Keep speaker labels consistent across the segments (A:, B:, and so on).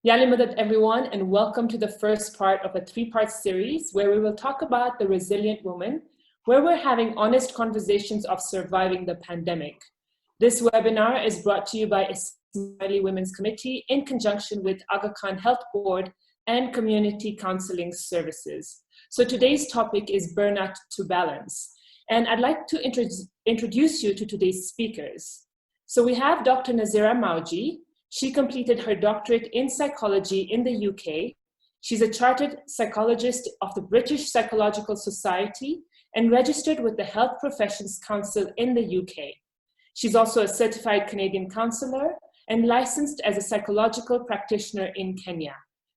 A: Yalimudat everyone, and welcome to the first part of a three-part series where we will talk about the resilient woman, where we're having honest conversations of surviving the pandemic. This webinar is brought to you by Ismaili Women's Committee in conjunction with Aga Khan Health Board and Community Counseling Services. So today's topic is Burnout to Balance. And I'd like to introduce you to today's speakers. So we have Dr. Nazira Mauji. She completed her doctorate in psychology in the UK. She's a chartered psychologist of the British Psychological Society and registered with the Health Professions Council in the UK. She's also a certified Canadian counselor and licensed as a psychological practitioner in Kenya.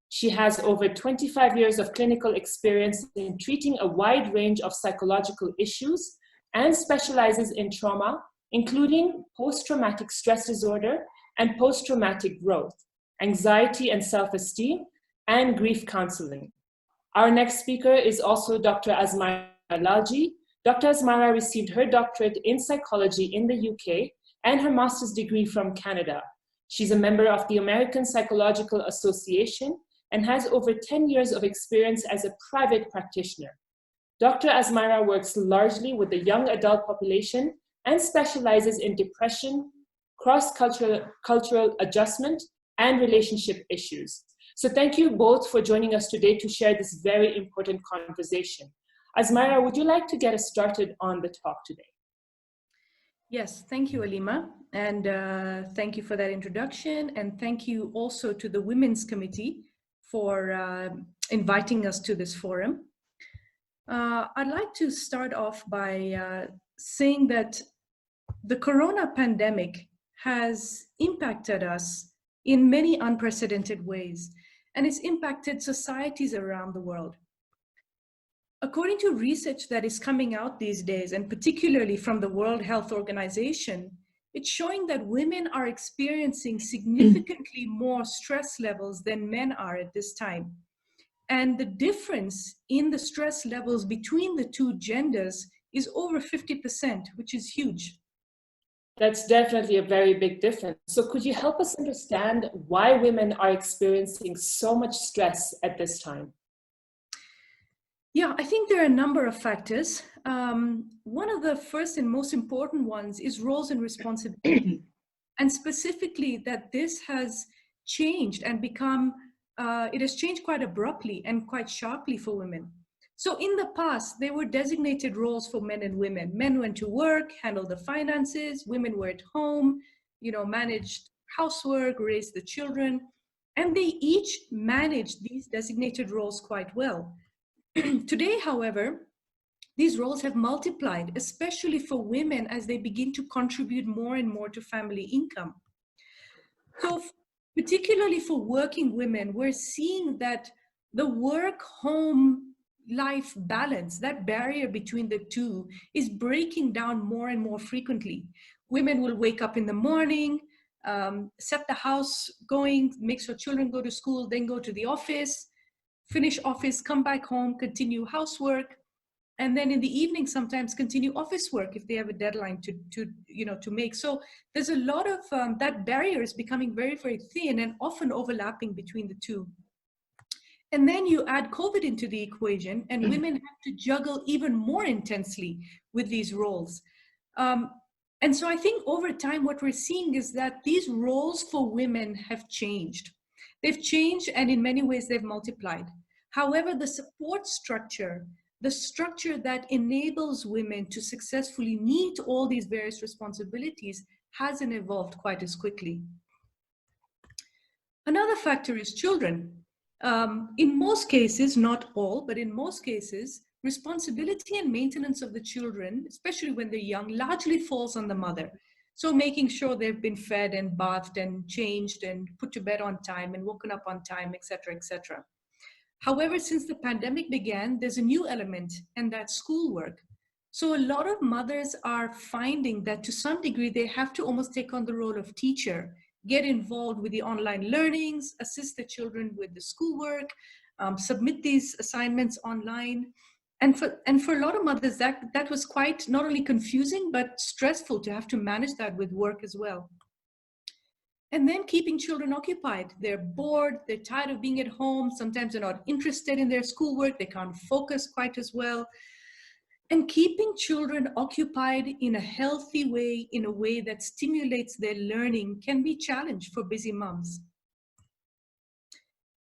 A: She has over 25 years of clinical experience in treating a wide range of psychological issues and specializes in trauma, including post-traumatic stress disorder and post-traumatic growth, anxiety and self-esteem, and grief counseling. Our next speaker is also Dr. Azmara Lalji. Dr. Azmara received her doctorate in psychology in the UK and her master's degree from Canada. She's a member of the American Psychological Association and has over 10 years of experience as a private practitioner. Dr. Azmara works largely with the young adult population and specializes in depression, cross-cultural adjustment, and relationship issues. So thank you both for joining us today to share this very important conversation. Azmara, would you like to get us started on the talk today?
B: Yes, thank you, Alima. And thank you for that introduction. And thank you also to the Women's Committee for inviting us to this forum. I'd like to start off by saying that the corona pandemic has impacted us in many unprecedented ways, and it's impacted societies around the world. According to research that is coming out these days, and particularly from the World Health Organization, it's showing that women are experiencing significantly more stress levels than men are at this time. And the difference in the stress levels between the two genders is over 50%, which is huge.
A: That's definitely a very big difference. So could you help us understand why women are experiencing so much stress at this time?
B: Yeah, I think there are a number of factors. One of the first and most important ones is roles and responsibility. And specifically that this has changed and become, it has changed quite abruptly and quite sharply for women. So in the past, there were designated roles for men and women. Men went to work, handled the finances, women were at home, managed housework, raised the children, and they each managed these designated roles quite well. Today, however, these roles have multiplied, especially for women as they begin to contribute more and more to family income. So particularly for working women, we're seeing that the work-home life balance, that barrier between the two, is breaking down more and more frequently. Women will wake up in the morning, set the house going, make sure children go to school, then go to the office, finish office, come back home, continue housework, and then in the evening sometimes continue office work if they have a deadline to make. So there's a lot of that barrier is becoming very, very thin and often overlapping between the two. And then you add COVID into the equation, and women have to juggle even more intensely with these roles. And so I think over time, what we're seeing is that these roles for women have changed. They've changed, and in many ways, they've multiplied. However, the support structure, the structure that enables women to successfully meet all these various responsibilities hasn't evolved quite as quickly. Another factor is children. In most cases, not all, but in most cases, responsibility and maintenance of the children, especially when they're young, largely falls on the mother. So making sure they've been fed and bathed and changed and put to bed on time and woken up on time, et cetera, et cetera. However, since the pandemic began, there's a new element, and that's schoolwork. So a lot of mothers are finding that to some degree, they have to almost take on the role of teacher, get involved with the online learnings, assist the children with the schoolwork, submit these assignments online. And for a lot of mothers, that was quite not only confusing, but stressful to have to manage that with work as well. And then keeping children occupied. They're bored, they're tired of being at home, sometimes they're not interested in their schoolwork, they can't focus quite as well. And keeping children occupied in a healthy way, in a way that stimulates their learning, can be a challenge for busy moms.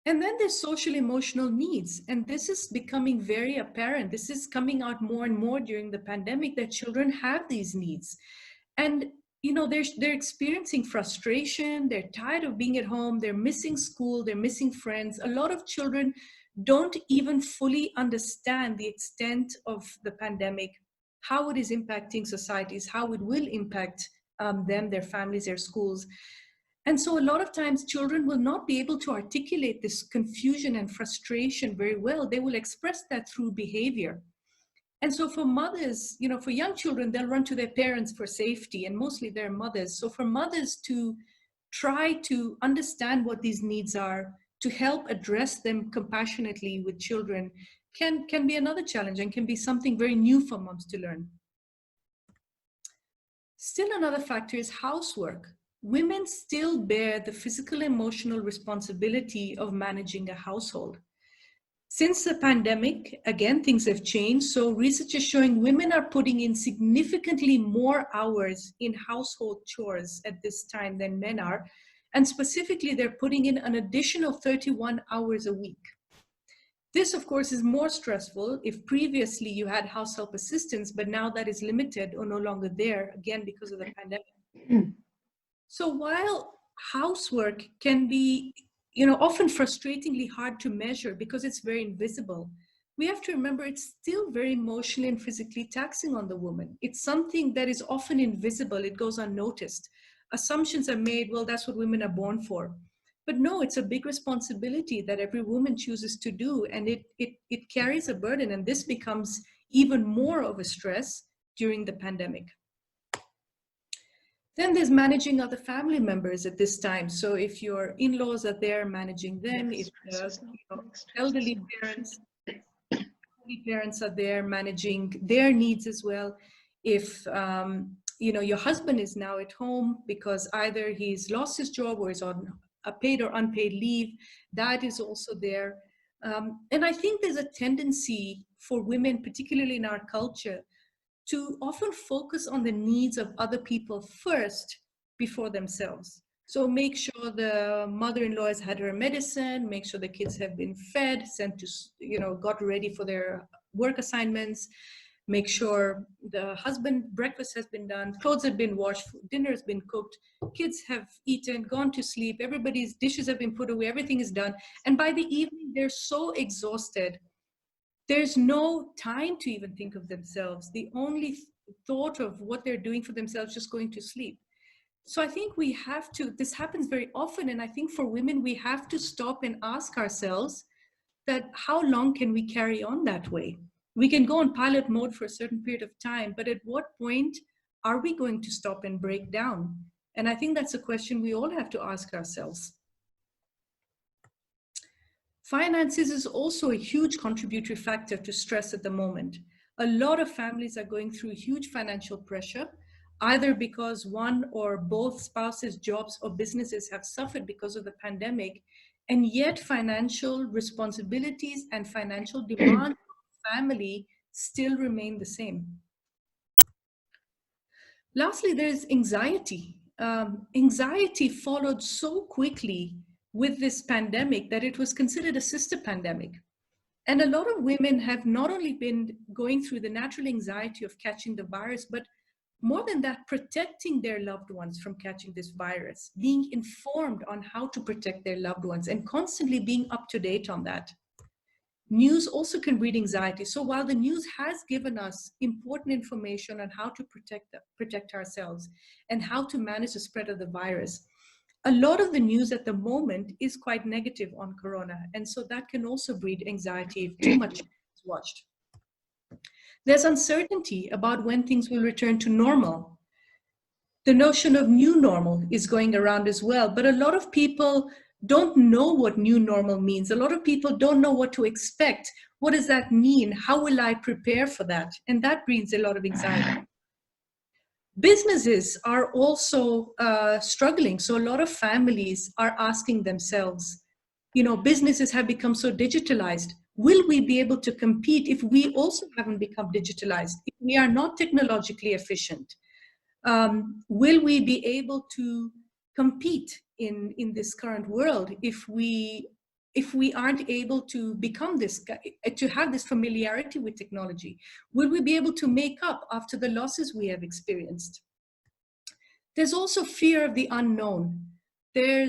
B: And then there's social emotional needs. And this is becoming very apparent. This is coming out more and more during the pandemic, that children have these needs. And they're experiencing frustration, they're tired of being at home, they're missing school, they're missing friends. A lot of children don't even fully understand the extent of the pandemic, how it is impacting societies, how it will impact them, their families, their schools. And so a lot of times children will not be able to articulate this confusion and frustration very well. They will express that through behavior. And so for mothers, for young children, they'll run to their parents for safety, and mostly their mothers. So for mothers to try to understand what these needs are, to help address them compassionately with children, can be another challenge and can be something very new for moms to learn. Still another factor is housework. Women still bear the physical, emotional responsibility of managing a household. Since the pandemic, again, things have changed. So research is showing women are putting in significantly more hours in household chores at this time than men are. And specifically, they're putting in an additional 31 hours a week. This, of course, is more stressful if previously you had house help assistance, but now that is limited or no longer there, again, because of the pandemic. So while housework can be often frustratingly hard to measure because it's very invisible, we have to remember it's still very emotionally and physically taxing on the woman. It's something that is often invisible, it goes unnoticed. Assumptions are made, well, that's what women are born for. But no, it's a big responsibility that every woman chooses to do, and it carries a burden, and this becomes even more of a stress during the pandemic. Then there's managing other family members at this time. So if your in-laws are there, managing them, if elderly parents are there, managing their needs as well. If your husband is now at home because either he's lost his job or is on a paid or unpaid leave, that is also there. And I think there's a tendency for women, particularly in our culture, to often focus on the needs of other people first before themselves. So make sure the mother-in-law has had her medicine, make sure the kids have been fed, sent to, got ready for their work assignments, make sure the husband breakfast has been done, clothes have been washed, dinner has been cooked, kids have eaten, gone to sleep, everybody's dishes have been put away, everything is done. And by the evening, they're so exhausted. There's no time to even think of themselves. The only thought of what they're doing for themselves is just going to sleep. So I think we have to, this happens very often. And I think for women, we have to stop and ask ourselves that how long can we carry on that way? We can go on pilot mode for a certain period of time, but at what point are we going to stop and break down? And I think that's a question we all have to ask ourselves. Finances is also a huge contributory factor to stress at the moment. A lot of families are going through huge financial pressure, either because one or both spouses' jobs or businesses have suffered because of the pandemic, and yet financial responsibilities and financial demands of the family still remain the same. Lastly, there's anxiety. Anxiety followed so quickly with this pandemic that it was considered a sister pandemic. And a lot of women have not only been going through the natural anxiety of catching the virus, but more than that, protecting their loved ones from catching this virus, being informed on how to protect their loved ones, and constantly being up to date on that. News also can breed anxiety. So while the news has given us important information on how to protect ourselves and how to manage the spread of the virus, a lot of the news at the moment is quite negative on corona. And so that can also breed anxiety if too much is watched. There's uncertainty about when things will return to normal. The notion of new normal is going around as well, but a lot of people don't know what new normal means. A lot of people don't know what to expect. What does that mean? How will I prepare for that? And that brings a lot of anxiety. Businesses are also struggling. So a lot of families are asking themselves, businesses have become so digitalized. Will we be able to compete if we also haven't become digitalized? If we are not technologically efficient, will we be able to compete in this current world if we aren't able to become to have this familiarity with technology? Will we be able to make up after the losses we have experienced? There's also fear of the unknown. There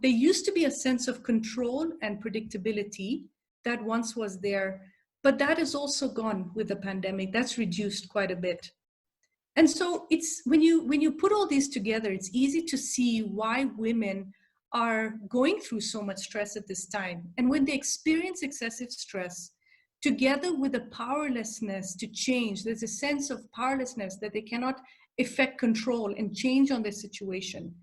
B: used to be a sense of control and predictability that once was there, but that is also gone with the pandemic. That's reduced quite a bit. And so it's when you put all these together, it's easy to see why women are going through so much stress at this time. And when they experience excessive stress, together with a powerlessness to change, there's a sense of powerlessness that they cannot effect control and change on their situation,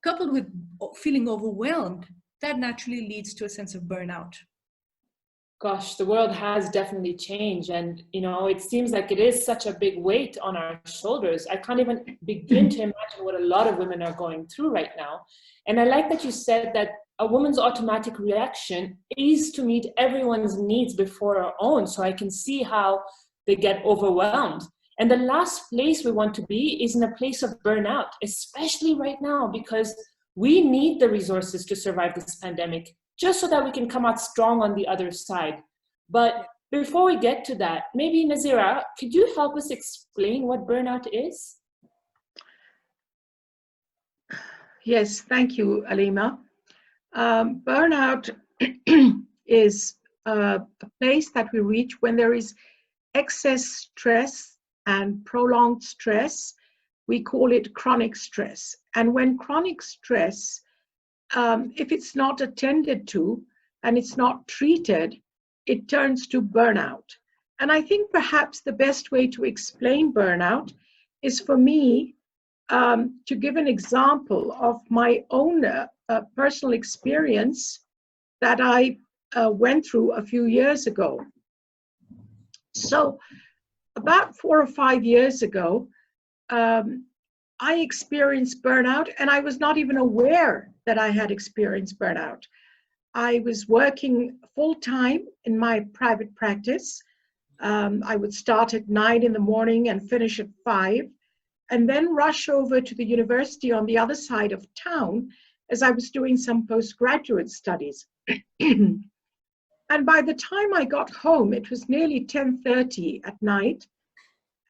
B: coupled with feeling overwhelmed, that naturally leads to a sense of burnout.
A: Gosh, the world has definitely changed. And, it seems like it is such a big weight on our shoulders. I can't even begin to imagine what a lot of women are going through right now. And I like that you said that a woman's automatic reaction is to meet everyone's needs before our own. So I can see how they get overwhelmed. And the last place we want to be is in a place of burnout, especially right now, because we need the resources to survive this pandemic, just so that we can come out strong on the other side. But before we get to that, maybe Nazira, could you help us explain what burnout is?
C: Yes, thank you, Alima. Burnout is a place that we reach when there is excess stress and prolonged stress. We call it chronic stress. And when chronic stress, if it's not attended to and it's not treated, it turns to burnout. And I think perhaps the best way to explain burnout is for me to give an example of my own personal experience that I went through a few years ago. So about 4 or 5 years ago, I experienced burnout, and I was not even aware that I had experienced burnout. I was working full-time in my private practice. I would start at 9 in the morning and finish at 5, and then rush over to the university on the other side of town as I was doing some postgraduate studies. And by the time I got home, it was nearly 10:30 at night,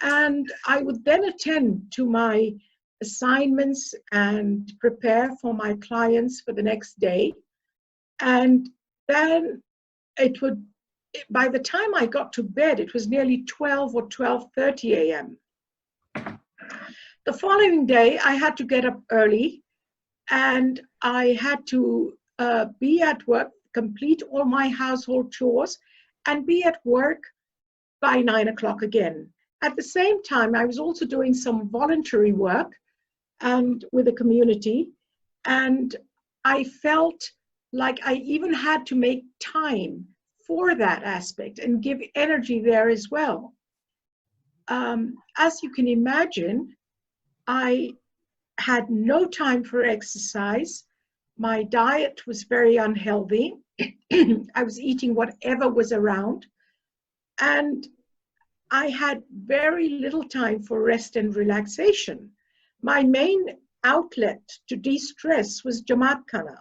C: and I would then attend to my assignments and prepare for my clients for the next day. And then by the time I got to bed, it was nearly 12 or 12:30 a.m. The following day, I had to get up early, and I had to be at work, complete all my household chores, and be at work by 9 o'clock again. At the same time, I was also doing some voluntary work and with the community, and I felt like I even had to make time for that aspect and give energy there as well. As you can imagine, I had no time for exercise. My diet was very unhealthy. I was eating whatever was around, and I had very little time for rest and relaxation. My main outlet to de-stress was Jamaat Khana,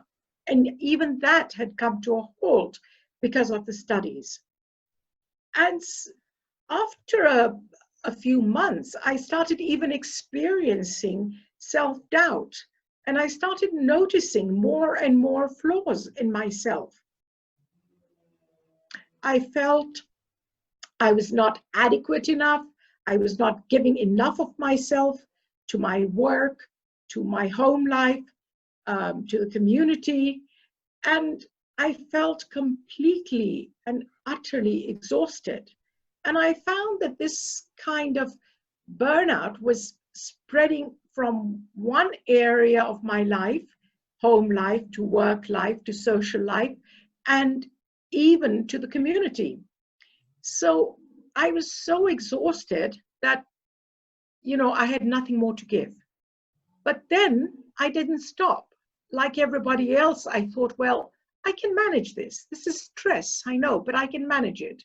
C: and even that had come to a halt because of the studies. And after a few months, I started even experiencing self-doubt, and I started noticing more and more flaws in myself. I felt I was not adequate enough. I was not giving enough of myself to my work, to my home life, to the community. And I felt completely and utterly exhausted. And I found that this kind of burnout was spreading from one area of my life, home life, to work life, to social life, and even to the community. So I was so exhausted that I had nothing more to give. But then I didn't stop. Like everybody else, I thought, well, I can manage this. This is stress, I know, but I can manage it.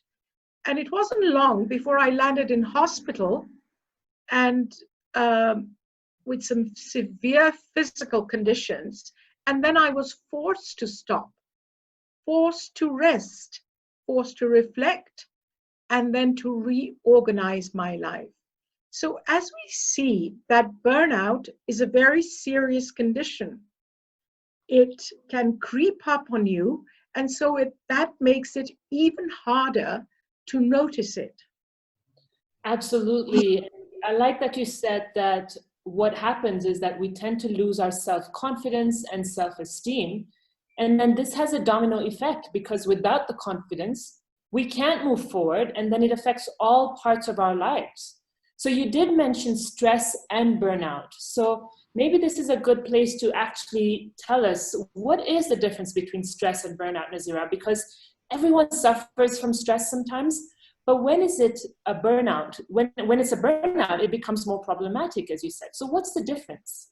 C: And it wasn't long before I landed in hospital and with some severe physical conditions. And then I was forced to stop, forced to rest, forced to reflect, and then to reorganize my life. So as we see that burnout is a very serious condition, it can creep up on you. And so that makes it even harder to notice it.
A: Absolutely. I like that you said that what happens is that we tend to lose our self-confidence and self-esteem. And then this has a domino effect, because without the confidence, we can't move forward, and then it affects all parts of our lives. So you did mention stress and burnout. So maybe this is a good place to actually tell us, what is the difference between stress and burnout, Nazira? Because everyone suffers from stress sometimes, but when is it a burnout? When it's a burnout, it becomes more problematic, as you said. So what's the difference?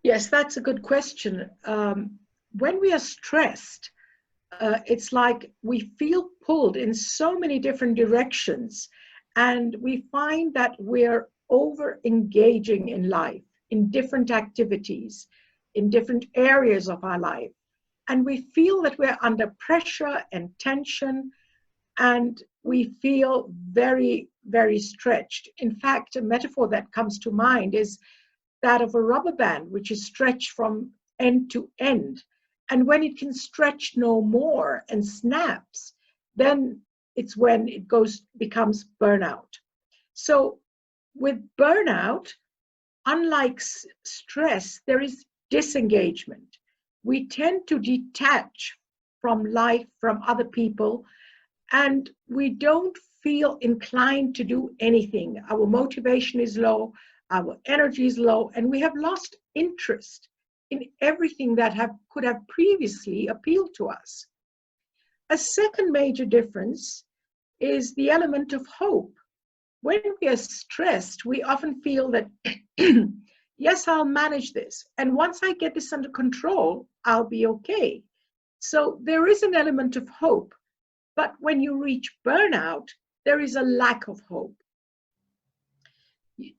C: Yes, that's a good question. When we are stressed, it's like we feel pulled in so many different directions, and we find that we're over engaging in life, in different activities, in different areas of our life. And we feel that we're under pressure and tension, and we feel very, very stretched. In fact, a metaphor that comes to mind is that of a rubber band, which is stretched from end to end. And when it can stretch no more and snaps, then it's when it becomes burnout. So with burnout, unlike stress, there is disengagement. We tend to detach from life, from other people, and we don't feel inclined to do anything. Our motivation is low, our energy is low, and we have lost interest in everything that could have previously appealed to us. A second major difference is the element of hope. When we are stressed, we often feel that, yes, I'll manage this. And once I get this under control, I'll be okay. So there is an element of hope. But when you reach burnout, there is a lack of hope.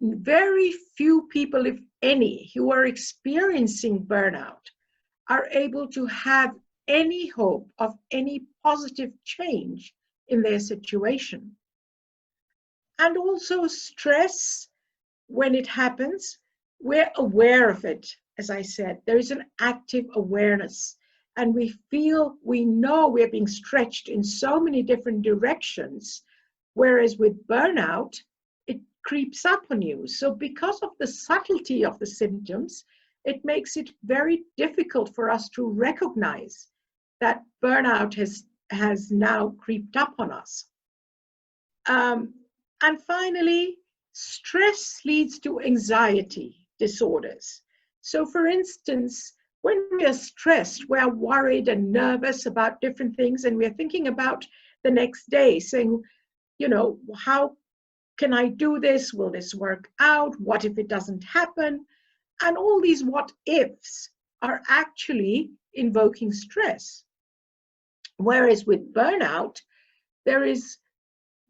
C: Very few people, if any, who are experiencing burnout are able to have any hope of any positive change in their situation. And also know when it happens, we're aware of it. As I said, there is an active awareness, and we know we're being stretched in so many different directions, whereas with burnout, it creeps up on you. So because of the subtlety of the symptoms, it makes it very difficult for us to recognize that burnout has now creeped up on us. And finally, stress leads to anxiety disorders. So for instance, when we are stressed, we're worried and nervous about different things, and we're thinking about the next day, saying, how can I do this? Will this work out? What if it doesn't happen? And all these what ifs are actually invoking stress. Whereas with burnout, there is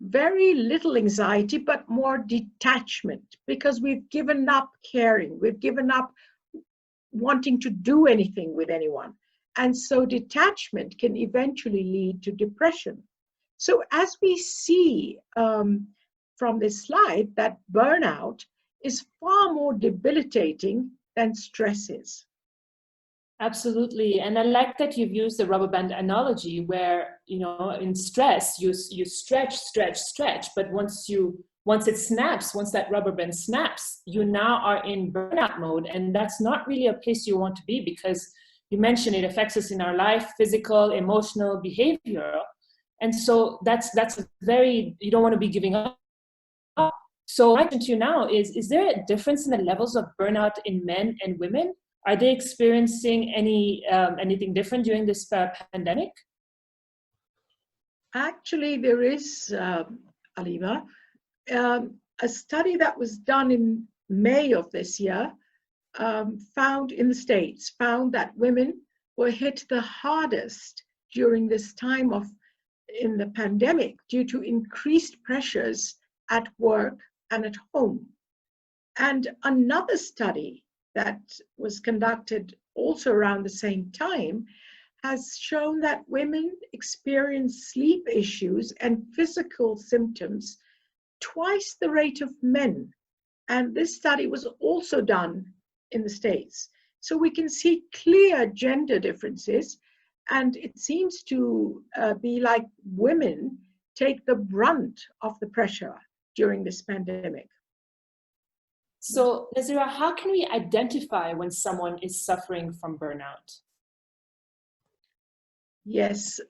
C: very little anxiety, but more detachment, because we've given up caring, we've given up wanting to do anything with anyone. And so detachment can eventually lead to depression. So as we see from this slide, that burnout is far more debilitating than stress is.
A: Absolutely. And I like that you've used the rubber band analogy where, in stress, you stretch, but once it snaps, once that rubber band snaps, you now are in burnout mode. And that's not really a place you want to be, because you mentioned it affects us in our life, physical, emotional, behavioral. And so that's you don't want to be giving up. So my question to you now is there a difference in the levels of burnout in men and women? Are they experiencing anything different during this pandemic?
C: Actually, there is, Alima. a study that was done in May of this year found in the States, found that women were hit the hardest during this time in the pandemic due to increased pressures at work and at home. And another study that was conducted also around the same time has shown that women experience sleep issues and physical symptoms twice the rate of men. And this study was also done in the States. So we can see clear gender differences, and it seems to be like women take the brunt of the pressure during this pandemic.
A: So, Nazira, how can we identify when someone is suffering from burnout?
C: Yes,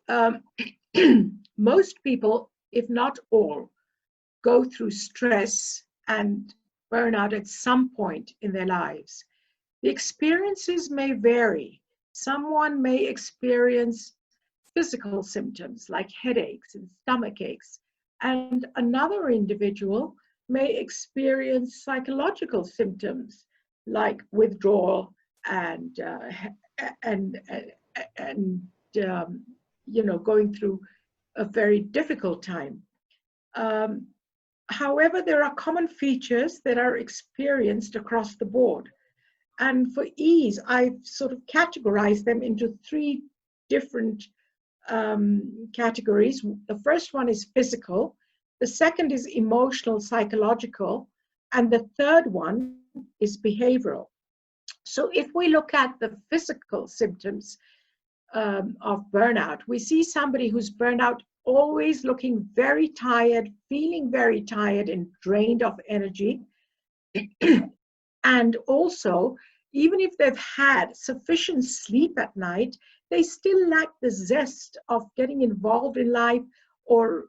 C: most people, if not all, go through stress and burnout at some point in their lives. The experiences may vary. Someone may experience physical symptoms like headaches and stomach aches, and another individual may experience psychological symptoms like withdrawal and going through a very difficult time. However, there are common features that are experienced across the board. And for ease, I've sort of categorized them into three different categories. The first one is physical, the second is emotional, psychological, and the third one is behavioral. So if we look at the physical symptoms of burnout, we see somebody who's burned out always looking very tired, feeling very tired and drained of energy. And also, even if they've had sufficient sleep at night, they still lack the zest of getting involved in life or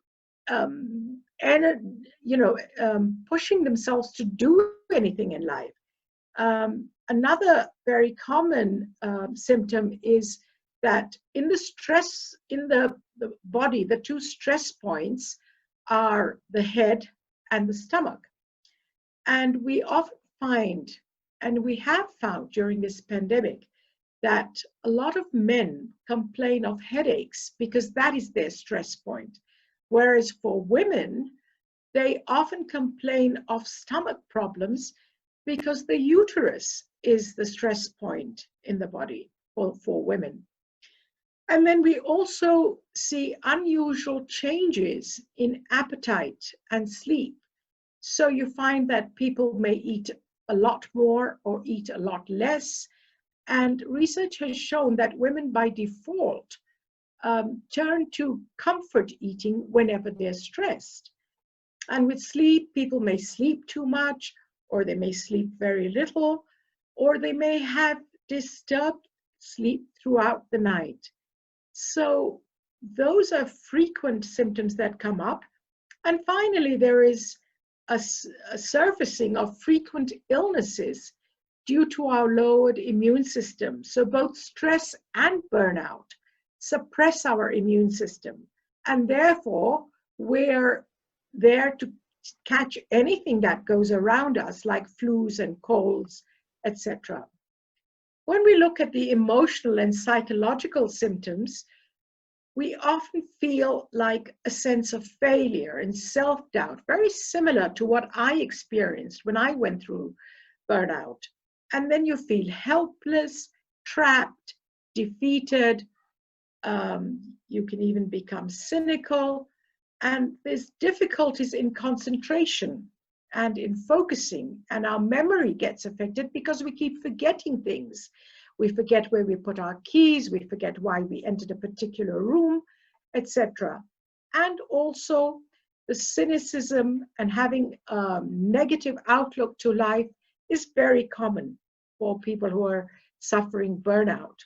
C: pushing themselves to do anything in life. Another very common symptom is that in the stress in the body, the two stress points are the head and the stomach. And we often find, and we have found during this pandemic, that a lot of men complain of headaches because that is their stress point. Whereas for women, they often complain of stomach problems because the uterus is the stress point in the body for women. And then we also see unusual changes in appetite and sleep. So you find that people may eat a lot more or eat a lot less. And research has shown that women by default turn to comfort eating whenever they're stressed. And with sleep, people may sleep too much, or they may sleep very little, or they may have disturbed sleep throughout the night. So those are frequent symptoms that come up. And finally, there is a surfacing of frequent illnesses due to our lowered immune system. So both stress and burnout suppress our immune system. And therefore, we're there to catch anything that goes around us, like flus and colds, etc. When we look at the emotional and psychological symptoms, we often feel like a sense of failure and self-doubt, very similar to what I experienced when I went through burnout. And then you feel helpless, trapped, defeated. You can even become cynical. And there's difficulties in concentration and in focusing. And our memory gets affected because we keep forgetting things. We forget where we put our keys, we forget why we entered a particular room, etc. And also the cynicism and having a negative outlook to life is very common for people who are suffering burnout.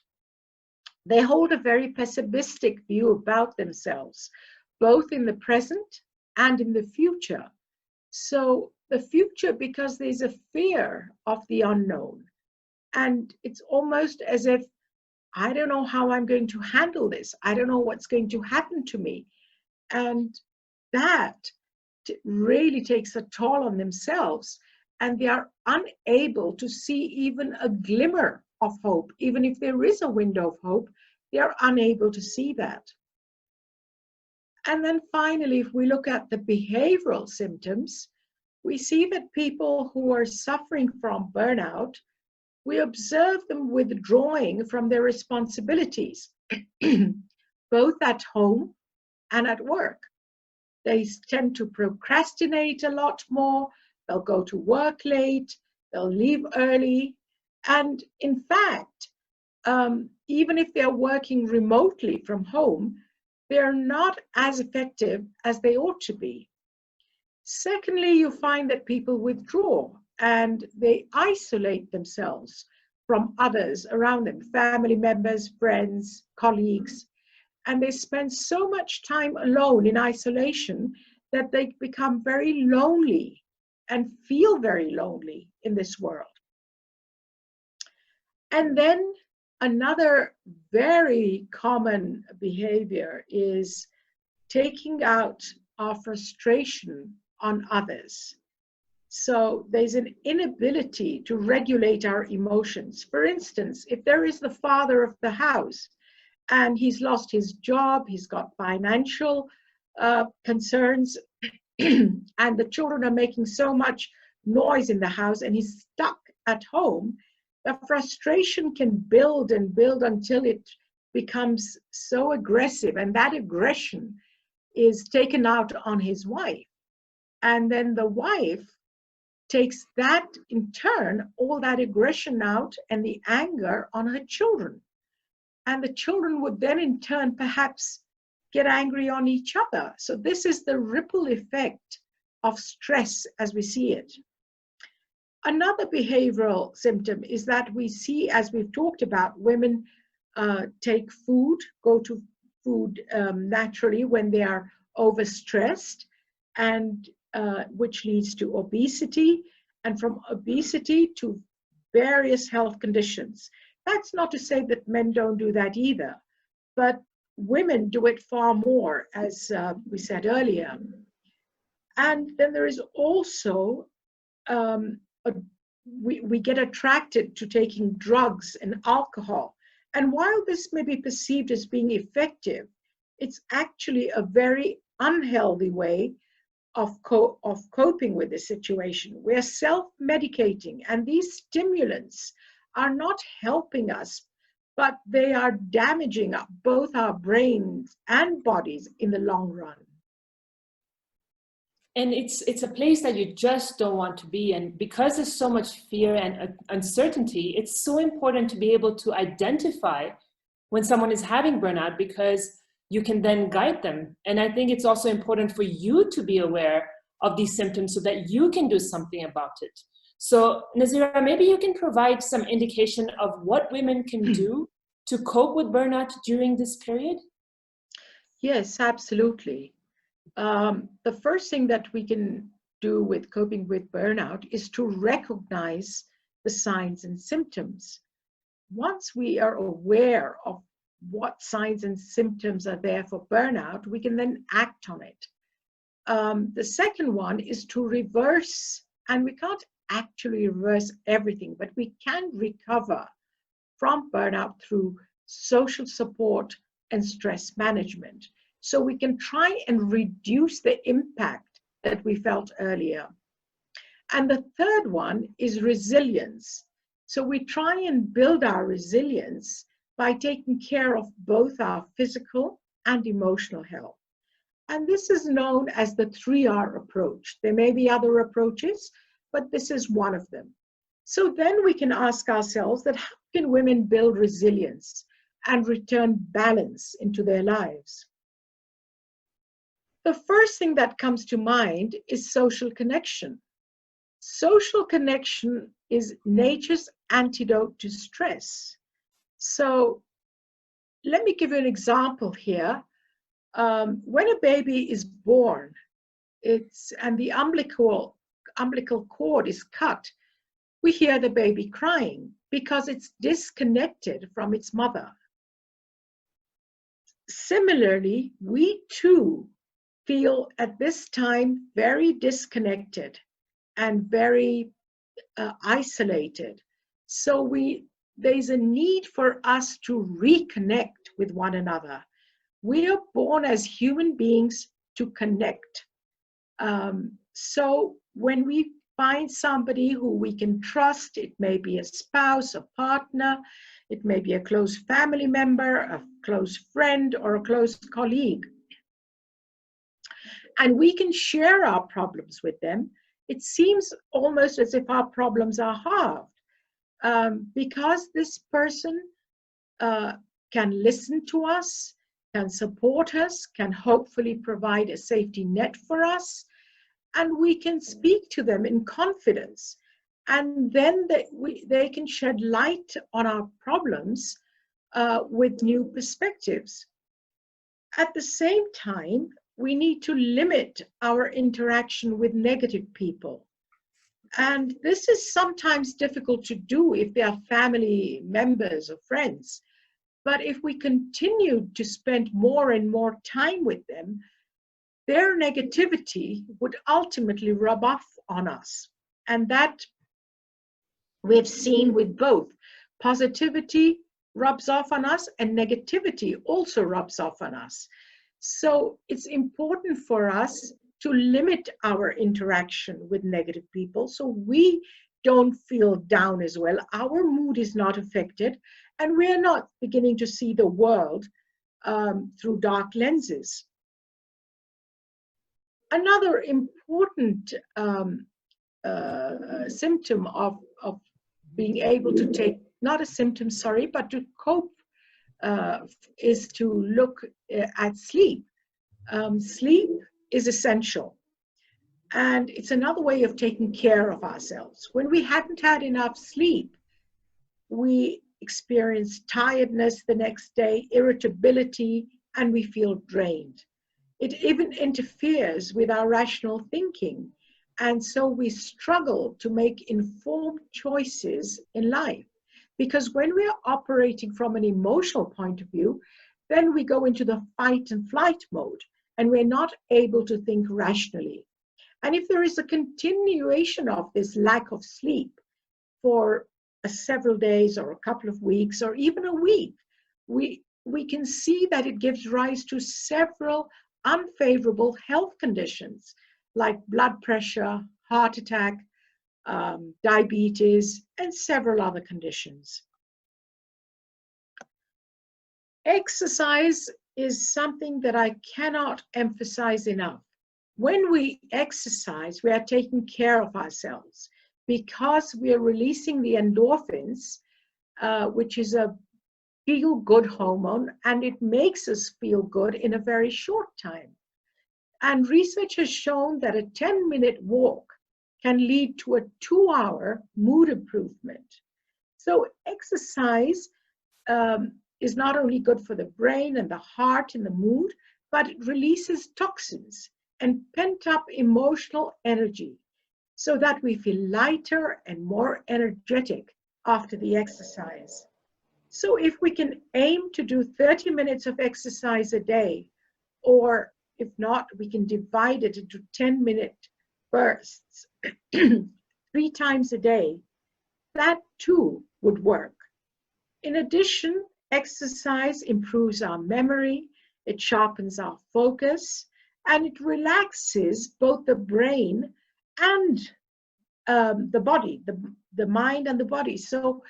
C: They hold a very pessimistic view about themselves, both in the present and in the future. So the future, because there's a fear of the unknown. And it's almost as if, I don't know how I'm going to handle this. I don't know what's going to happen to me. And that really takes a toll on themselves, and they are unable to see even a glimmer of hope. Even if there is a window of hope, they are unable to see that. And then finally, if we look at the behavioral symptoms, we see that people who are suffering from burnout, we observe them withdrawing from their responsibilities, both at home and at work. They tend to procrastinate a lot more, they'll go to work late, they'll leave early, and in fact, even if they're working remotely from home, they're not as effective as they ought to be. Secondly, you find that people withdraw and they isolate themselves from others around them, family members, friends, colleagues, and they spend so much time alone in isolation that they become very lonely and feel very lonely in this world. And then another very common behavior is taking out our frustration on others. So there's an inability to regulate our emotions. For instance, if there is the father of the house and he's lost his job, he's got financial concerns, and the children are making so much noise in the house and he's stuck at home, the frustration can build and build until it becomes so aggressive, and that aggression is taken out on his wife. And then the wife takes that, in turn, all that aggression out and the anger on her children. And the children would then, in turn, perhaps get angry on each other. So this is the ripple effect of stress as we see it. Another behavioral symptom is that we see, as we've talked about, women take food, go to food naturally when they are overstressed, and which leads to obesity, and from obesity to various health conditions. That's not to say that men don't do that either, but women do it far more, as we said earlier. And then there is also, we get attracted to taking drugs and alcohol. And while this may be perceived as being effective, it's actually a very unhealthy way of coping with the situation. We're self-medicating, and these stimulants are not helping us, but they are damaging both our brains and bodies in the long run.
A: And it's a place that you just don't want to be in. Because there's so much fear and uncertainty, it's so important to be able to identify when someone is having burnout, because you can then guide them. And I think it's also important for you to be aware of these symptoms so that you can do something about it. So Nazira, maybe you can provide some indication of what women can do to cope with burnout during this period?
C: Yes, absolutely. The first thing that we can do with coping with burnout is to recognize the signs and symptoms. Once we are aware of what signs and symptoms are there for burnout, we can then act on it. The second one is to reverse, and we can't actually reverse everything, but we can recover from burnout through social support and stress management. So we can try and reduce the impact that we felt earlier. And the third one is resilience. So we try and build our resilience by taking care of both our physical and emotional health. And this is known as the 3R approach. There may be other approaches, but this is one of them. So then we can ask ourselves that how can women build resilience and return balance into their lives? The first thing that comes to mind is social connection. Social connection is nature's antidote to stress. So let me give you an example here. When a baby is born, and the umbilical cord is cut, we hear the baby crying because it's disconnected from its mother. Similarly, we too feel at this time very disconnected and very isolated. So there's a need for us to reconnect with one another. We are born as human beings to connect. So when we find somebody who we can trust, it may be a spouse, a partner, it may be a close family member, a close friend, or a close colleague, and we can share our problems with them, it seems almost as if our problems are halved, because this person can listen to us, can support us, can hopefully provide a safety net for us, and we can speak to them in confidence. And then they can shed light on our problems with new perspectives. At the same time, we need to limit our interaction with negative people. And this is sometimes difficult to do if they are family members or friends. But if we continue to spend more and more time with them, their negativity would ultimately rub off on us. And that we've seen with both. Positivity rubs off on us, and negativity also rubs off on us. So it's important for us to limit our interaction with negative people so we don't feel down as well. Our mood is not affected, and we're not beginning to see the world through dark lenses. Another important symptom of being able to take, not a symptom, sorry, but to cope is to look at sleep. Sleep is essential. And it's another way of taking care of ourselves. When we hadn't had enough sleep, we experience tiredness the next day, irritability, and we feel drained. It even interferes with our rational thinking. And so we struggle to make informed choices in life. Because when we are operating from an emotional point of view, then we go into the fight and flight mode, and we're not able to think rationally. And if there is a continuation of this lack of sleep for several days or a couple of weeks or even a week, we can see that it gives rise to several unfavorable health conditions like blood pressure, heart attack, diabetes, and several other conditions. Exercise is something that I cannot emphasize enough. When we exercise, we are taking care of ourselves because we are releasing the endorphins, which is a feel-good hormone, and it makes us feel good in a very short time. And research has shown that a 10-minute walk can lead to a 2-hour mood improvement. So exercise is not only good for the brain and the heart and the mood, but it releases toxins and pent-up emotional energy so that we feel lighter and more energetic after the exercise. So if we can aim to do 30 minutes of exercise a day, or if not, we can divide it into 10-minute bursts 3 times a day, that too would work. In addition, exercise improves our memory, it sharpens our focus, and it relaxes both the brain and the body, the mind and the body. So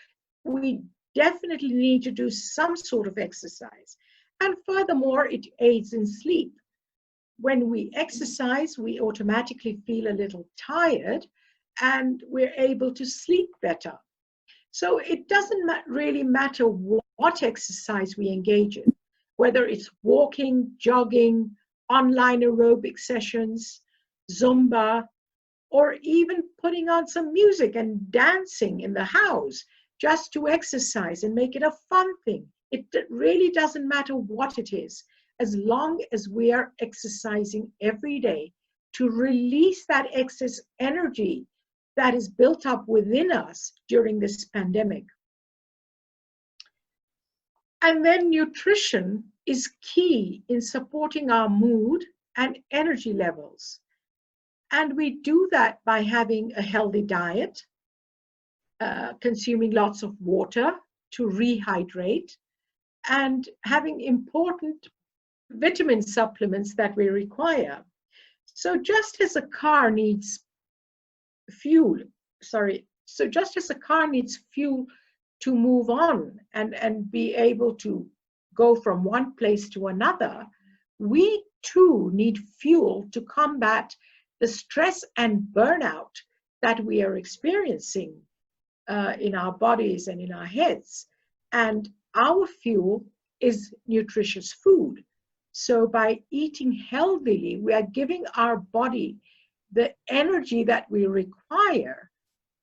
C: we definitely need to do some sort of exercise. And furthermore, it aids in sleep. When we exercise, we automatically feel a little tired and we're able to sleep better. So it doesn't really matter what exercise we engage in, whether it's walking, jogging, online aerobic sessions, Zumba, or even putting on some music and dancing in the house just to exercise and make it a fun thing. It really doesn't matter what it is, as long as we are exercising every day to release that excess energy that is built up within us during this pandemic. And then nutrition is key in supporting our mood and energy levels. And we do that by having a healthy diet, consuming lots of water to rehydrate, and having important vitamin supplements that we require. So just as a car needs fuel, just as a car needs fuel to move on and be able to go from one place to another, we too need fuel to combat the stress and burnout that we are experiencing in our bodies and in our heads. And our fuel is nutritious food. So by eating healthily, we are giving our body the energy that we require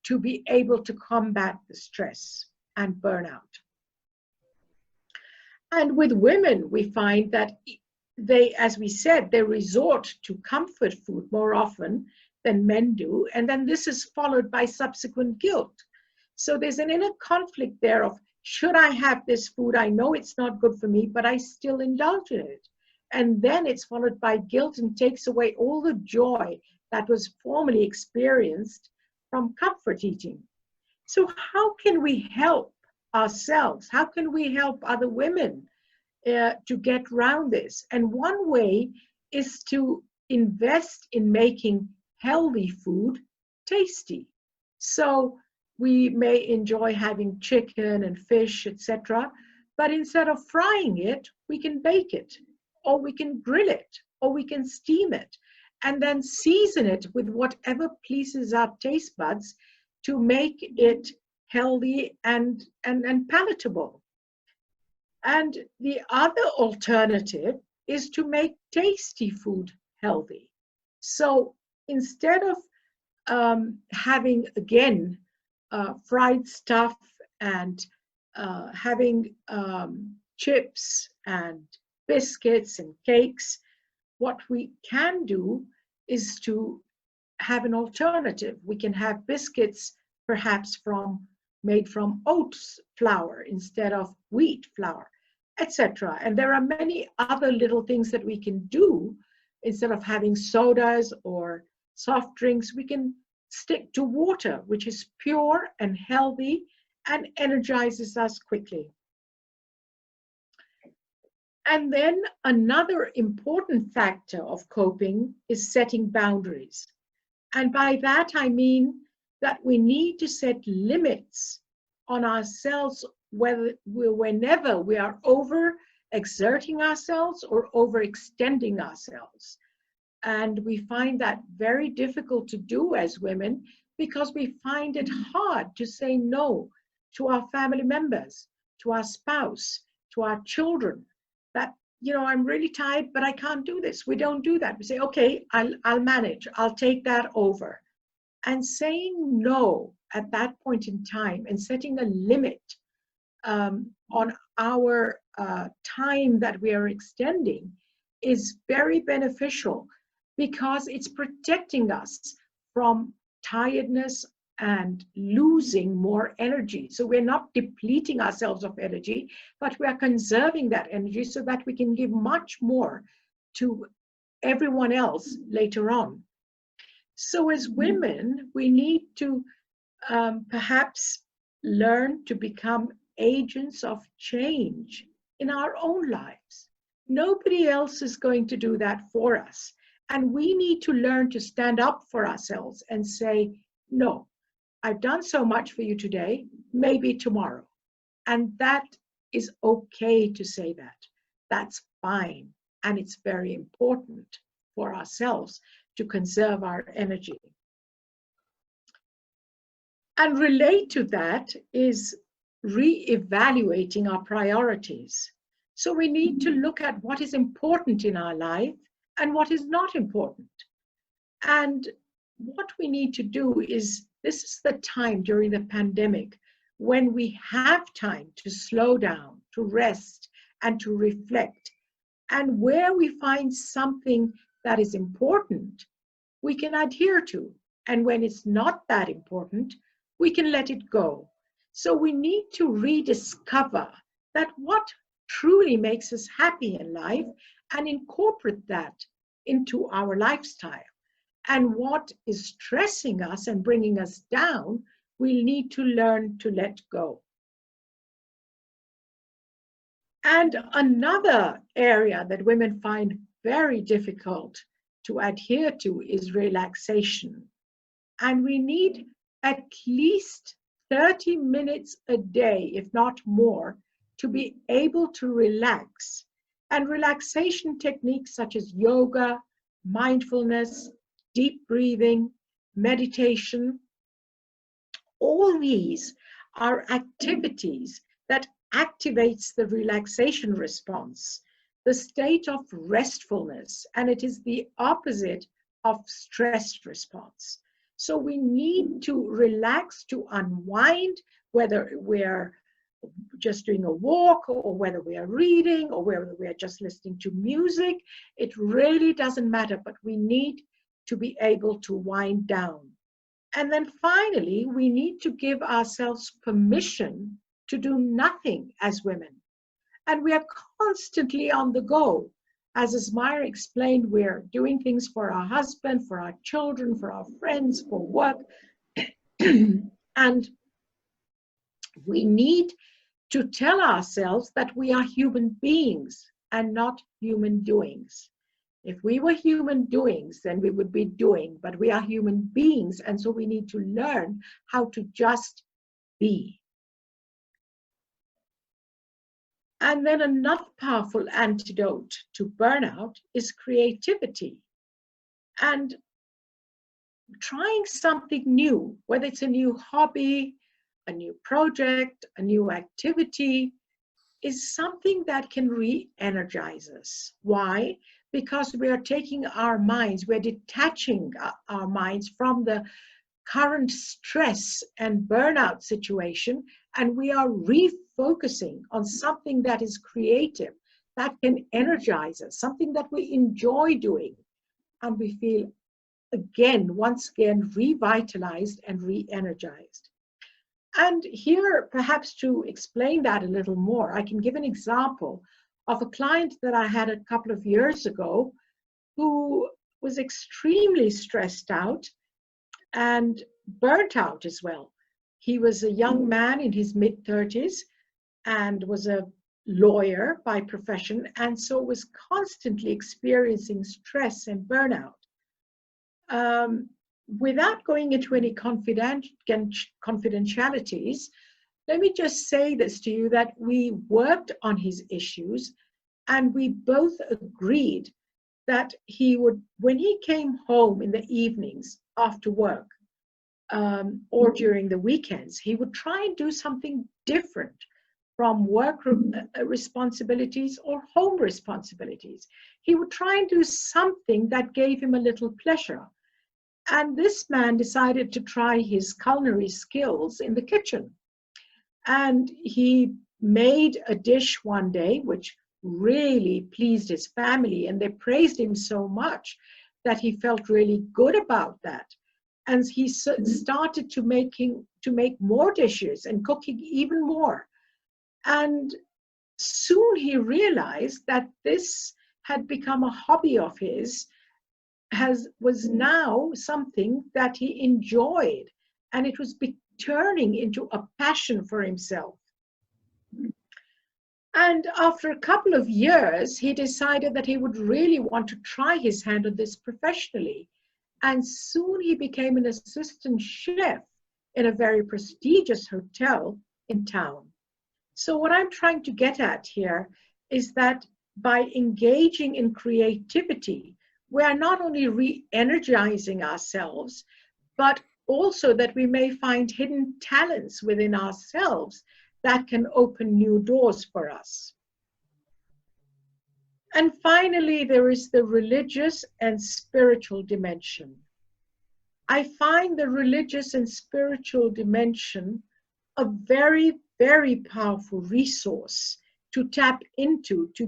C: to be able to combat the stress and burnout. And with women, we find that they, as we said, they resort to comfort food more often than men do. And then this is followed by subsequent guilt. So there's an inner conflict there of, should I have this food? I know it's not good for me, but I still indulge in it. And then it's followed by guilt and takes away all the joy that was formerly experienced from comfort eating. So how can we help ourselves? How can we help other women to get around this? And one way is to invest in making healthy food tasty. So we may enjoy having chicken and fish, etc., but instead of frying it, we can bake it, or we can grill it, or we can steam it, and then season it with whatever pleases our taste buds to make it healthy and palatable. And the other alternative is to make tasty food healthy. So instead of having, again, fried stuff and having chips and biscuits and cakes, what we can do is to have an alternative. We can have biscuits perhaps made from oats flour instead of wheat flour, etc. And there are many other little things that we can do. Instead of having sodas or soft drinks, we can stick to water, which is pure and healthy and energizes us quickly. And then another important factor of coping is setting boundaries. And by that, I mean that we need to set limits on ourselves whenever we are over-exerting ourselves or overextending ourselves. And we find that very difficult to do as women because we find it hard to say no to our family members, to our spouse, to our children. That, I'm really tired, but I can't do this. We don't do that. We say, okay, I'll manage. I'll take that over. And saying no at that point in time and setting a limit on our time that we are extending is very beneficial because it's protecting us from tiredness and losing more energy. So we're not depleting ourselves of energy, but we are conserving that energy so that we can give much more to everyone else later on. So as women, we need to perhaps learn to become agents of change in our own lives. Nobody else is going to do that for us. And we need to learn to stand up for ourselves and say, no, I've done so much for you today, maybe tomorrow. And that is okay to say that. That's fine. And it's very important for ourselves to conserve our energy. And relate to that is re-evaluating our priorities. So we need to look at what is important in our life and what is not important. And what we need to do is, this is the time during the pandemic when we have time to slow down, to rest, and to reflect. And where we find something that is important, we can adhere to. And when it's not that important, we can let it go. So we need to rediscover that what truly makes us happy in life and incorporate that into our lifestyle. And what is stressing us and bringing us down, we need to learn to let go. And another area that women find very difficult to adhere to is relaxation. And we need at least 30 minutes a day, if not more, to be able to relax. And relaxation techniques such as yoga, mindfulness, deep breathing, meditation, all these are activities that activates the relaxation response, the state of restfulness, and it is the opposite of stress response. So we need to relax, to unwind, whether we're just doing a walk or whether we are reading or whether we are just listening to music. It really doesn't matter, but we need to be able to wind down. And then finally, we need to give ourselves permission to do nothing as women. And we are constantly on the go. As Ismaira explained, we're doing things for our husband, for our children, for our friends, for work. And we need to tell ourselves that we are human beings and not human doings. If we were human doings, then we would be doing, but we are human beings, and so we need to learn how to just be. And then another powerful antidote to burnout is creativity. And trying something new, whether it's a new hobby, a new project, a new activity, is something that can re-energize us. Why? Because we are taking our minds, we're detaching our minds from the current stress and burnout situation, and we are refocusing on something that is creative, that can energize us, something that we enjoy doing, and we feel once again, revitalized and re-energized. And here, perhaps to explain that a little more, I can give an example of a client that I had a couple of years ago who was extremely stressed out and burnt out as well. He was a young man in his mid-30s and was a lawyer by profession, and so was constantly experiencing stress and burnout. Without going into any confidentialities, let me just say this to you, that we worked on his issues and we both agreed that he would, when he came home in the evenings after work or during the weekends, he would try and do something different from work responsibilities or home responsibilities. He would try and do something that gave him a little pleasure. And this man decided to try his culinary skills in the kitchen. And he made a dish one day which really pleased his family, and they praised him so much that he felt really good about that. And he started to make more dishes and cooking even more. And soon he realized that this had become a hobby of his, was now something that he enjoyed, and it was turning into a passion for himself. And after a couple of years, he decided that he would really want to try his hand at this professionally. And soon he became an assistant chef in a very prestigious hotel in town. So what I'm trying to get at here is that by engaging in creativity, we are not only re-energizing ourselves, but also that we may find hidden talents within ourselves that can open new doors for us. And finally, there is the religious and spiritual dimension. I find the religious and spiritual dimension a very, very powerful resource to tap into, to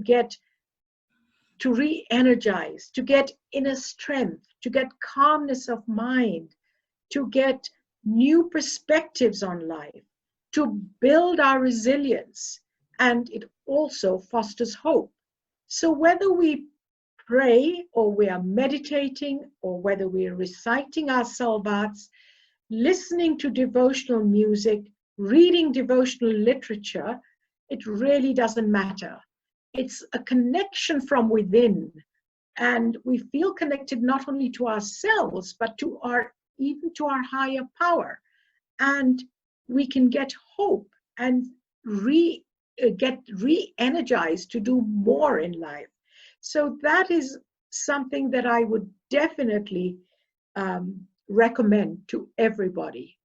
C: re-energize, to get inner strength, to get calmness of mind, to get new perspectives on life, to build our resilience, and it also fosters hope. So whether we pray or we are meditating or whether we are reciting our salvats, listening to devotional music, reading devotional literature, it really doesn't matter. It's a connection from within. And we feel connected not only to ourselves, but to even to our higher power. And we can get hope and get re-energized to do more in life. So that is something that I would definitely recommend to everybody.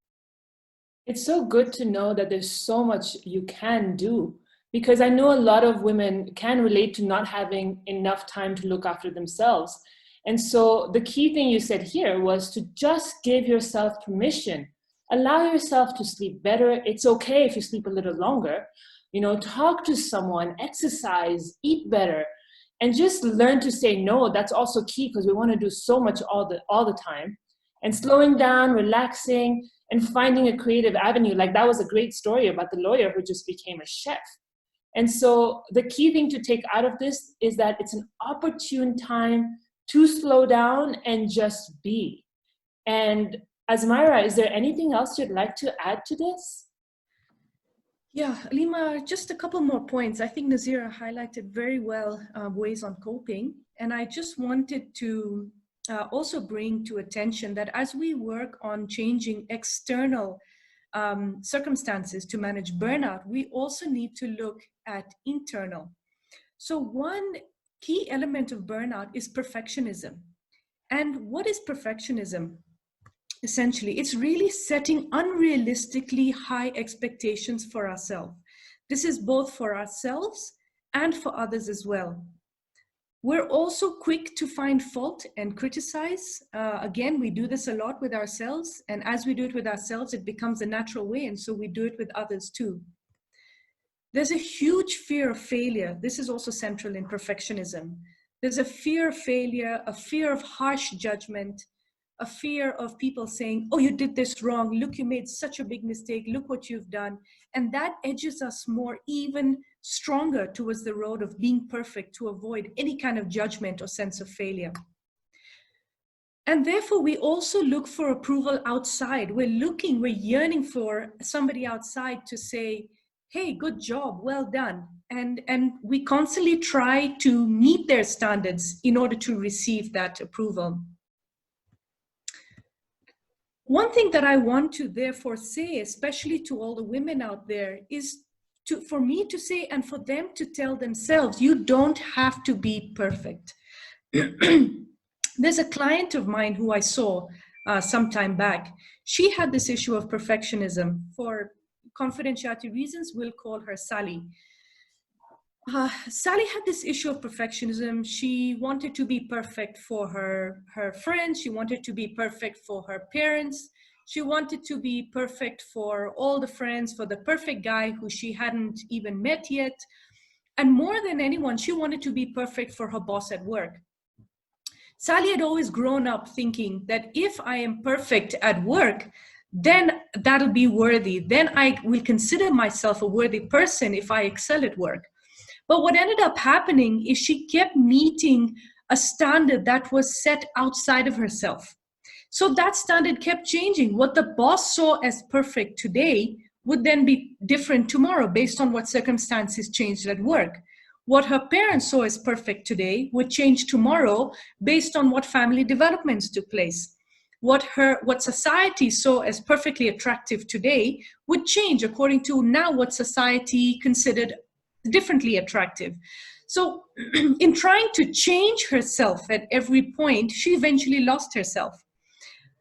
A: It's so good to know that there's so much you can do, because I know a lot of women can relate to not having enough time to look after themselves. And so the key thing you said here was to just give yourself permission. Allow yourself to sleep better. It's okay if you sleep a little longer. You know, talk to someone, exercise, eat better, and just learn to say no. That's also key, because we want to do so much all the time. And slowing down, relaxing, and finding a creative avenue. Like that was a great story about the lawyer who just became a chef. And so the key thing to take out of this is that it's an opportune time to slow down and just be. And Azmira, is there anything else you'd like to add to this?
B: Yeah, Lima, just a couple more points. I think Nazira highlighted very well ways on coping. And I just wanted to also bring to attention that as we work on changing external circumstances to manage burnout, we also need to look at internal. So one key element of burnout is perfectionism. And what is perfectionism? Essentially, it's really setting unrealistically high expectations for ourselves. This is both for ourselves and for others as well. We're also quick to find fault and criticize. Again, we do this a lot with ourselves, and as we do it with ourselves, it becomes a natural way, and so we do it with others too. There's a huge fear of failure. This is also central in perfectionism. There's a fear of failure, a fear of harsh judgment, a fear of people saying, oh, you did this wrong. Look, you made such a big mistake. Look what you've done. And that edges us more, even stronger towards the road of being perfect to avoid any kind of judgment or sense of failure. And therefore, we also look for approval outside. We're yearning for somebody outside to say, hey, good job, well done. And we constantly try to meet their standards in order to receive that approval. One thing that I want to therefore say, especially to all the women out there, is for me to say and for them to tell themselves, you don't have to be perfect. There's a client of mine who I saw some time back. She had this issue of perfectionism. For confidentiality reasons, we'll call her Sally. Sally had this issue of perfectionism. She wanted to be perfect for her friends. She wanted to be perfect for her parents. She wanted to be perfect for all the friends, for the perfect guy who she hadn't even met yet. And more than anyone, she wanted to be perfect for her boss at work. Sally had always grown up thinking that if I am perfect at work, then that'll be worthy. Then I will consider myself a worthy person if I excel at work. But what ended up happening is she kept meeting a standard that was set outside of herself. So that standard kept changing. What the boss saw as perfect today would then be different tomorrow based on what circumstances changed at work. What her parents saw as perfect today would change tomorrow based on what family developments took place. What society saw as perfectly attractive today would change according to now what society considered differently attractive. So in trying to change herself at every point, she eventually lost herself.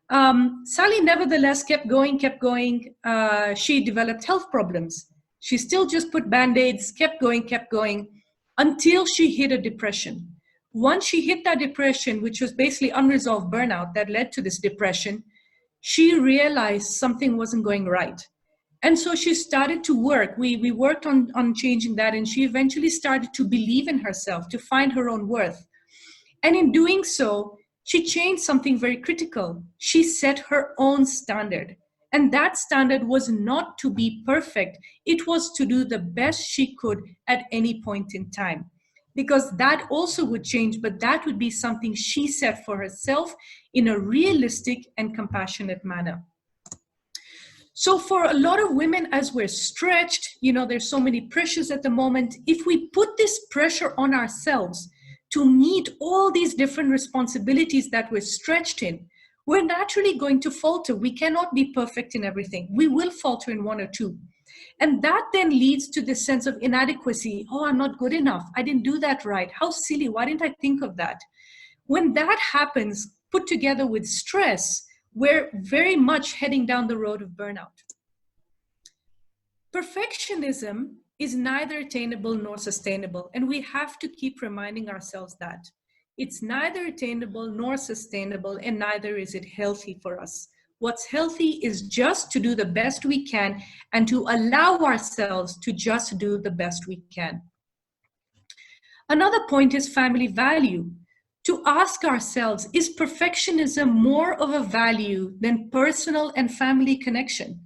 B: Sally nevertheless kept going. She developed health problems. She still just put band-aids, kept going, until she hit a depression. Once she hit that depression, which was basically unresolved burnout that led to this depression, she realized something wasn't going right. And so she started to work. We worked on changing that, and she eventually started to believe in herself, to find her own worth. And in doing so, she changed something very critical. She set her own standard. And that standard was not to be perfect. It was to do the best she could at any point in time. because that also would change, but that would be something she set for herself in a realistic and compassionate manner. So for a lot of women, as we're stretched, there's so many pressures at the moment. If we put this pressure on ourselves to meet all these different responsibilities that we're stretched in, we're naturally going to falter. We cannot be perfect in everything. We will falter in one or two. And that then leads to this sense of inadequacy. Oh, I'm not good enough. I didn't do that right. How silly. Why didn't I think of that? When that happens, put together with stress, we're very much heading down the road of burnout. Perfectionism is neither attainable nor sustainable, and we have to keep reminding ourselves that. It's neither attainable nor sustainable, and neither is it healthy for us. What's healthy is just to do the best we can and to allow ourselves to just do the best we can. Another point is family value. To ask ourselves, is perfectionism more of a value than personal and family connection?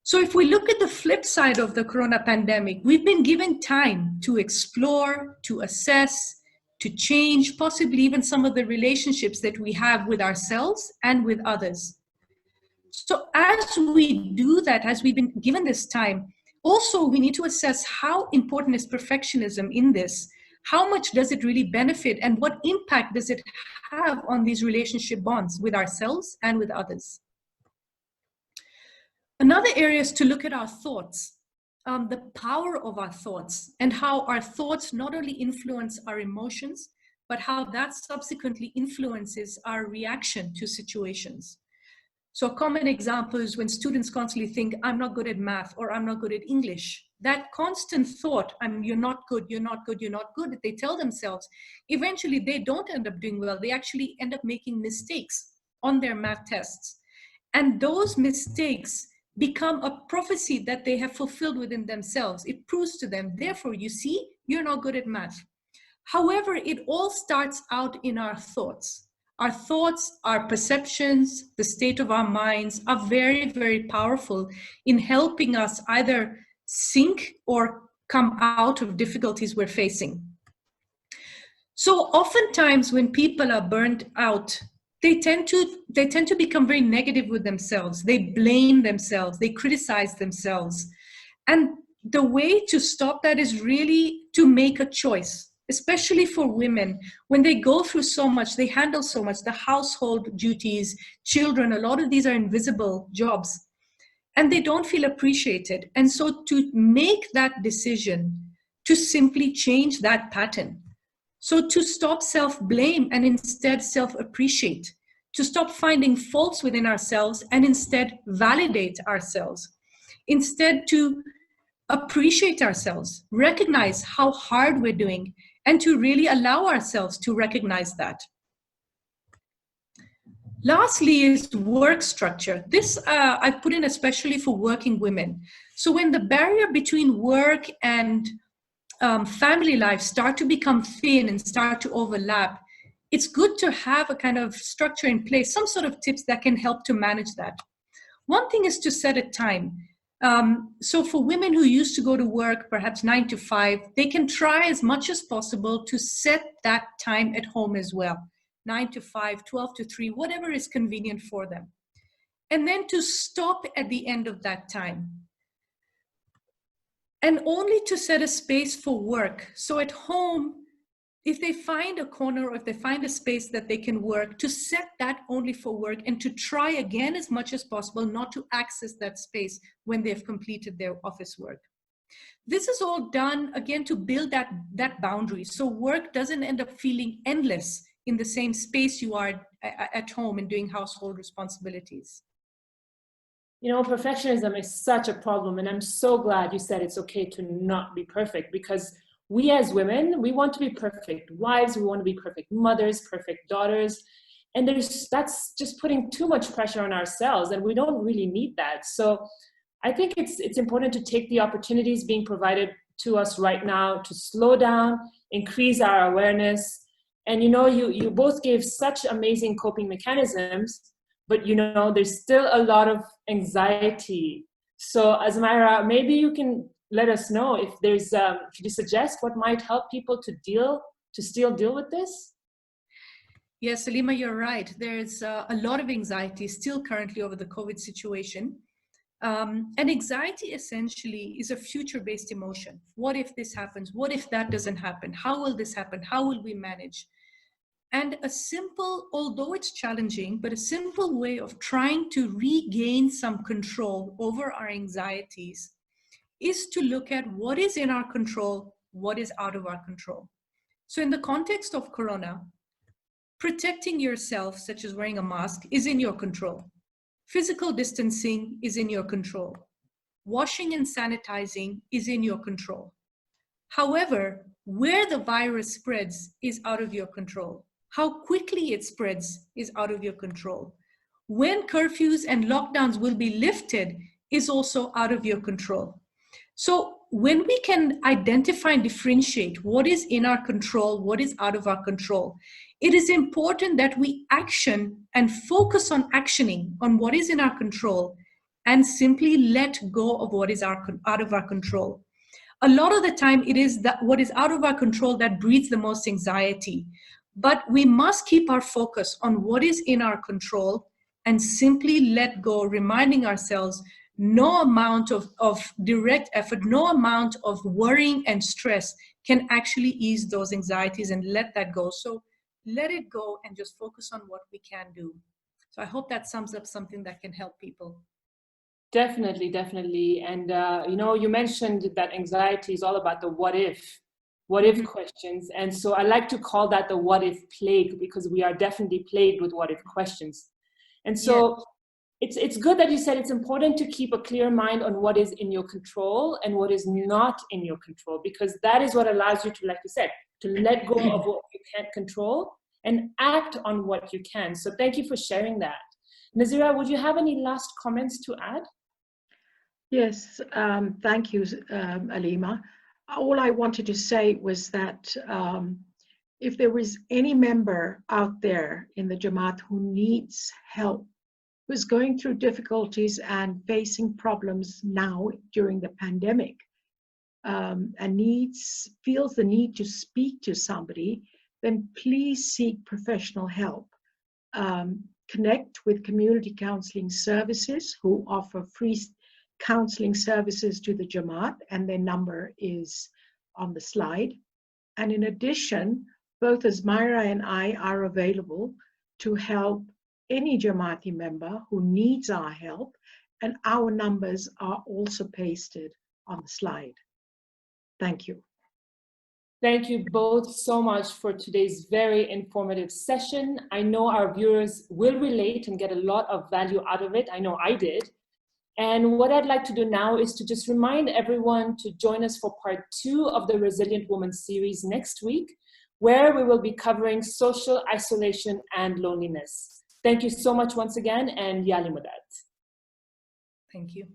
B: So if we look at the flip side of the corona pandemic, we've been given time to explore, to assess, to change, possibly even some of the relationships that we have with ourselves and with others. So as we do that, as we've been given this time, also we need to assess how important is perfectionism in this. How much does it really benefit, and what impact does it have on these relationship bonds with ourselves and with others? Another area is to look at our thoughts, the power of our thoughts, and how our thoughts not only influence our emotions, but how that subsequently influences our reaction to situations. So a common example is when students constantly think, I'm not good at math, or I'm not good at English. That constant thought, you're not good, you're not good, you're not good, that they tell themselves, eventually they don't end up doing well. They actually end up making mistakes on their math tests. And those mistakes become a prophecy that they have fulfilled within themselves. It proves to them, therefore, you see, you're not good at math. However, it all starts out in our thoughts. Our thoughts, our perceptions, the state of our minds are very, very powerful in helping us either sink or come out of difficulties we're facing. So oftentimes when people are burnt out, they tend to become very negative with themselves. They blame themselves, they criticize themselves. And the way to stop that is really to make a choice. Especially for women, when they go through so much, they handle so much, the household duties, children, a lot of these are invisible jobs, and they don't feel appreciated. And so to make that decision, to simply change that pattern, so to stop self-blame and instead self-appreciate, to stop finding faults within ourselves and instead validate ourselves, instead to appreciate ourselves, recognize how hard we're doing, and to really allow ourselves to recognize that. Lastly is work structure. This I put in especially for working women. So when the barrier between work and family life start to become thin and start to overlap, it's good to have a kind of structure in place, some sort of tips that can help to manage that. One thing is to set a time. So for women who used to go to work, perhaps 9 to 5, they can try as much as possible to set that time at home as well. 9 to 5, 12 to 3, whatever is convenient for them. And then to stop at the end of that time. And only to set a space for work. So at home, if they find a corner or if they find a space that they can work, to set that only for work and to try again as much as possible not to access that space when they've completed their office work. This is all done, again, to build that boundary. So work doesn't end up feeling endless in the same space you are at home and doing household responsibilities.
A: You know, perfectionism is such a problem, and I'm so glad you said it's okay to not be perfect, because we as women, we want to be perfect wives, we want to be perfect mothers, perfect daughters, and that's just putting too much pressure on ourselves, and we don't really need that. So I think it's important to take the opportunities being provided to us right now to slow down, increase our awareness. And you know, you both gave such amazing coping mechanisms, but you know, there's still a lot of anxiety. So Azmaira, maybe you can let us know if there's, could you suggest what might help people to still deal with this?
B: Yes, Salima, you're right. There's a lot of anxiety still currently over the COVID situation. And anxiety essentially is a future-based emotion. What if this happens? What if that doesn't happen? How will this happen? How will we manage? And a simple, although it's challenging, but a simple way of trying to regain some control over our anxieties is to look at what is in our control, what is out of our control. So in the context of Corona, protecting yourself, such as wearing a mask, is in your control. Physical distancing is in your control. Washing and sanitizing is in your control. However, where the virus spreads is out of your control. How quickly it spreads is out of your control. When curfews and lockdowns will be lifted is also out of your control. So when we can identify and differentiate what is in our control, what is out of our control, it is important that we action and focus on actioning on what is in our control and simply let go of what is out of our control. A lot of the time, it is that what is out of our control that breeds the most anxiety. But we must keep our focus on what is in our control and simply let go, reminding ourselves no amount of direct effort, no amount of worrying and stress can actually ease those anxieties, and let that go. So let it go and just focus on what we can do. So I hope that sums up something that can help people.
A: Definitely, definitely. And, you mentioned that anxiety is all about the what if questions. And so I like to call that the what if plague, because we are definitely plagued with what if questions. And so it's good that you said it's important to keep a clear mind on what is in your control and what is not in your control, because that is what allows you to, like you said, to let go of what you can't control and act on what you can. So thank you for sharing that. Nazira, would you have any last comments to add?
C: Yes, thank you, Alima. All I wanted to say was that if there is any member out there in the Jamaat who needs help, who's going through difficulties and facing problems now during the pandemic, and feels the need to speak to somebody, then please seek professional help. Connect with community counseling services who offer free counseling services to the Jamaat, and their number is on the slide. And in addition, both Azmira and I are available to help any Jamaati member who needs our help, and our numbers are also pasted on the slide. Thank you.
A: Thank you both so much for today's very informative session. I know our viewers will relate and get a lot of value out of it. I know I did. And what I'd like to do now is to just remind everyone to join us for part 2 of the Resilient Woman series next week, where we will be covering social isolation and loneliness. Thank you so much once again, and Yali Mudat.
B: Thank you.